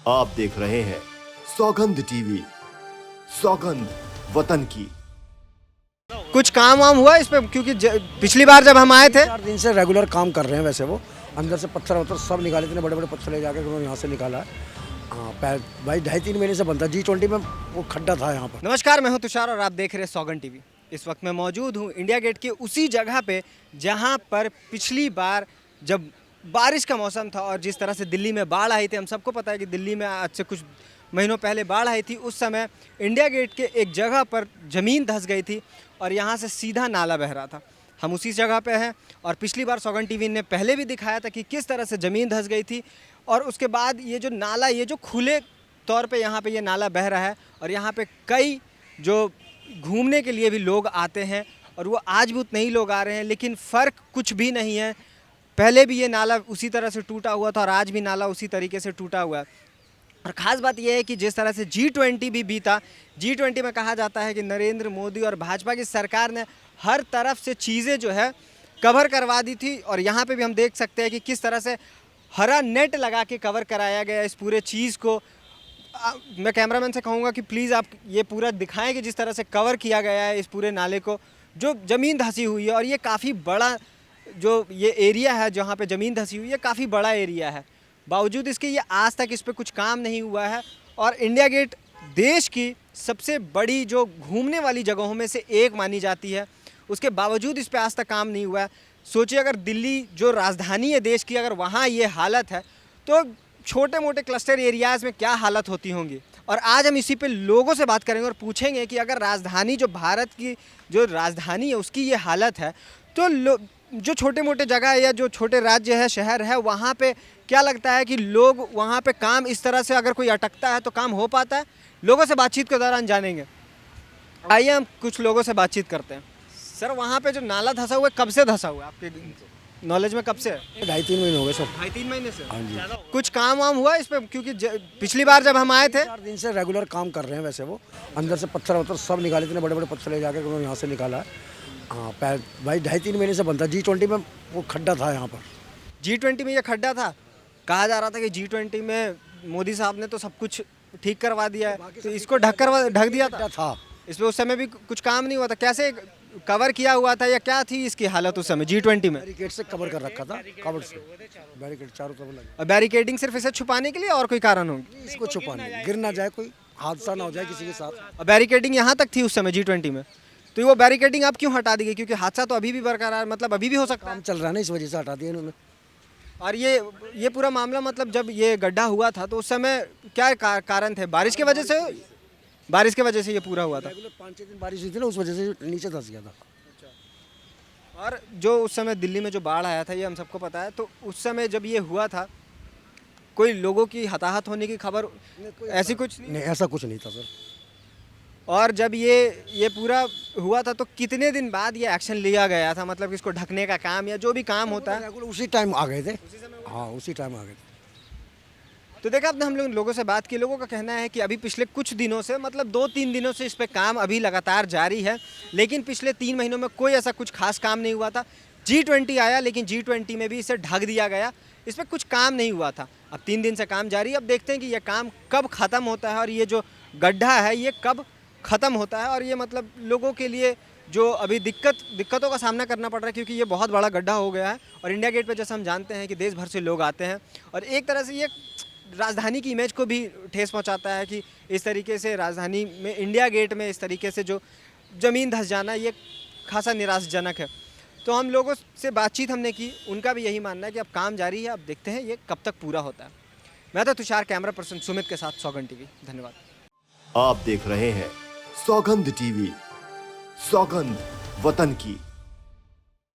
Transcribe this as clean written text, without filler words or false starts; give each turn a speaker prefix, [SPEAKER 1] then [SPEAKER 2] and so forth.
[SPEAKER 1] आप देख रहे हैं सौगंध टीवी, सौगंध वतन की।
[SPEAKER 2] कुछ काम वाम हुआ इस पे? क्योंकि पिछली बार जब हम आए थे
[SPEAKER 3] 4 दिन से रेगुलर काम कर रहे हैं। वैसे वो अंदर से पत्थर वत्थर सब निकाले, इतने बड़े बड़े पत्थर ले जाकर उन्होंने यहाँ से निकाला है। हाँ भाई 2.5-3 महीने से बनता। G20 में वो खड्डा था यहाँ पर।
[SPEAKER 2] नमस्कार, मैं हूं तुषार और आप देख रहे हैं सौगंध टीवी। इस वक्त मैं मौजूद हूं इंडिया गेट के उसी जगह पे जहां पर पिछली बार जब बारिश का मौसम था और जिस तरह से दिल्ली में बाढ़ आई थी, हम सबको पता है कि दिल्ली में आज से कुछ महीनों पहले बाढ़ आई थी। उस समय इंडिया गेट के एक जगह पर ज़मीन धंस गई थी और यहाँ से सीधा नाला बह रहा था। हम उसी जगह पे हैं और पिछली बार सौगंध टीवी ने पहले भी दिखाया था कि किस तरह से ज़मीन धंस गई थी और उसके बाद ये जो नाला, ये जो खुले तौर पे यहाँ पे ये नाला बह रहा है और यहाँ पे कई जो घूमने के लिए भी लोग आते हैं और वो आज भी उतने ही लोग आ रहे हैं, लेकिन फ़र्क कुछ भी नहीं है। पहले भी ये नाला उसी तरह से टूटा हुआ था और आज भी नाला उसी तरीके से टूटा हुआ है। और ख़ास बात यह है कि जिस तरह से G20 भी बीता, G20 में कहा जाता है कि नरेंद्र मोदी और भाजपा की सरकार ने हर तरफ से चीज़ें जो है कवर करवा दी थी और यहाँ पे भी हम देख सकते हैं कि किस तरह से हरा नेट लगा के कवर कराया गया इस पूरे चीज़ को। मैं कैमरामैन से कहूँगा कि प्लीज़ आप ये पूरा दिखाएं कि जिस तरह से कवर किया गया है इस पूरे नाले को, जो ज़मीन धंसी हुई है। और ये काफ़ी बड़ा जो ये एरिया है जहाँ पे ज़मीन धंसी हुई है, काफ़ी बड़ा एरिया है। बावजूद इसके ये आज तक इस पर कुछ काम नहीं हुआ है। और इंडिया गेट देश की सबसे बड़ी जो घूमने वाली जगहों में से एक मानी जाती है, उसके बावजूद इस पर आज तक काम नहीं हुआ है। सोचिए अगर दिल्ली जो राजधानी है देश की, अगर वहाँ ये हालत है तो छोटे मोटे क्लस्टर एरियाज़ में क्या हालत होती होंगी। और आज हम इसी पे लोगों से बात करेंगे और पूछेंगे कि अगर राजधानी, जो भारत की जो राजधानी है, उसकी ये हालत है तो जो छोटे मोटे जगह या जो छोटे राज्य है, शहर है, वहाँ पे क्या लगता है कि लोग वहाँ पे काम इस तरह से अगर कोई अटकता है तो काम हो पाता है? लोगों से बातचीत के दौरान जानेंगे। आइए हम कुछ लोगों से बातचीत करते हैं। सर, वहाँ पे जो नाला धंसा हुआ है, कब से धंसा हुआ है आपके नॉलेज में? कब से?
[SPEAKER 3] 2.5-3 महीने हो गए सब।
[SPEAKER 2] 2.5-3 महीने से?
[SPEAKER 3] हाँ जी।
[SPEAKER 2] कुछ काम वाम हुआ इस पे? क्योंकि पिछली बार जब हम आए थे
[SPEAKER 3] 4 दिन से रेगुलर काम कर रहे हैं। वैसे वो अंदर से पत्थर वत्थर सब निकाले, इतने बड़े बड़े पत्थर ले जाकर उन्होंने यहाँ से निकाला है। हाँ भाई 2.5-3 महीने से बनता। G20 में वो खड्डा था यहाँ पर।
[SPEAKER 2] G20 में ये खड्डा था। कहा जा रहा था कि G20 में मोदी साहब ने तो सब कुछ ठीक करवा दिया है, तो इसको ढक दिया था। इस पर उस समय भी कुछ काम नहीं हुआ था। कैसे कवर किया हुआ था या क्या थी इसकी हालत उस समय G20 में?
[SPEAKER 3] बैरिकेड से कवर कर रखा था, कवर से बैरिकेड चारों तरफ लगा।
[SPEAKER 2] और बैरिकेडिंग सिर्फ इसे छुपाने के लिए और कोई कारण होगी?
[SPEAKER 3] इसको छुपाने, गिर ना जाए, कोई हादसा ना हो जाए किसी के साथ।
[SPEAKER 2] और बैरिकेडिंग यहाँ तक थी उस समय G20 में, तो वो बैरिकेडिंग अब क्यों हटा दी गई? क्योंकि हादसा तो अभी भी बरकरार, मतलब अभी भी हो सकता है।
[SPEAKER 3] काम चल रहा है ना, इस वजह से हटा दिया इन्होंने।
[SPEAKER 2] और ये पूरा मामला, मतलब जब ये गड्ढा हुआ था तो उस समय क्या कारण थे? बारिश की वजह से? बारिश की वजह से ये पूरा हुआ था।
[SPEAKER 3] 5-6 दिन बारिश हुई थी ना, उस वजह से नीचे धंस गया था।
[SPEAKER 2] और जो उस समय दिल्ली में जो बाढ़ आया था, ये हम सबको पता है, तो उस समय जब ये हुआ था कोई लोगों की हताहत होने की खबर ऐसी कुछ
[SPEAKER 3] नहीं, ऐसा कुछ नहीं था सर।
[SPEAKER 2] और जब ये पूरा हुआ था तो कितने दिन बाद ये एक्शन लिया गया था? मतलब कि इसको ढकने का काम या जो भी काम होता है
[SPEAKER 3] उसी टाइम आ गए थे। हाँ, उसी टाइम आ गए थे।
[SPEAKER 2] तो देखा आपने, हम लोगों से बात की, लोगों का कहना है कि अभी पिछले कुछ दिनों से, मतलब 2-3 दिनों से इस पे काम अभी लगातार जारी है, लेकिन पिछले 3 महीनों में कोई ऐसा कुछ खास काम नहीं हुआ था। G20 आया, लेकिन G20 में भी इसे ढक दिया गया, इस पर कुछ काम नहीं हुआ था। अब 3 दिन से काम जारी है। अब देखते हैं कि यह काम कब ख़त्म होता है और ये जो गड्ढा है ये कब ख़त्म होता है। और ये मतलब लोगों के लिए जो अभी दिक्कतों का सामना करना पड़ रहा है, क्योंकि ये बहुत बड़ा गड्ढा हो गया है। और इंडिया गेट पे जैसे हम जानते हैं कि देश भर से लोग आते हैं और एक तरह से ये राजधानी की इमेज को भी ठेस पहुंचाता है कि इस तरीके से राजधानी में, इंडिया गेट में इस तरीके से जो ज़मीन धंस जाना, ये खासा निराशाजनक है। तो हम लोगों से बातचीत हमने की, उनका भी यही मानना है कि अब काम जारी है, अब देखते हैं ये कब तक पूरा होता है। मैं तो तुषार, कैमरा पर्सन सुमित के साथ, सौगंध टीवी। धन्यवाद।
[SPEAKER 1] आप देख रहे हैं सौगंध टीवी, सौगंध वतन की।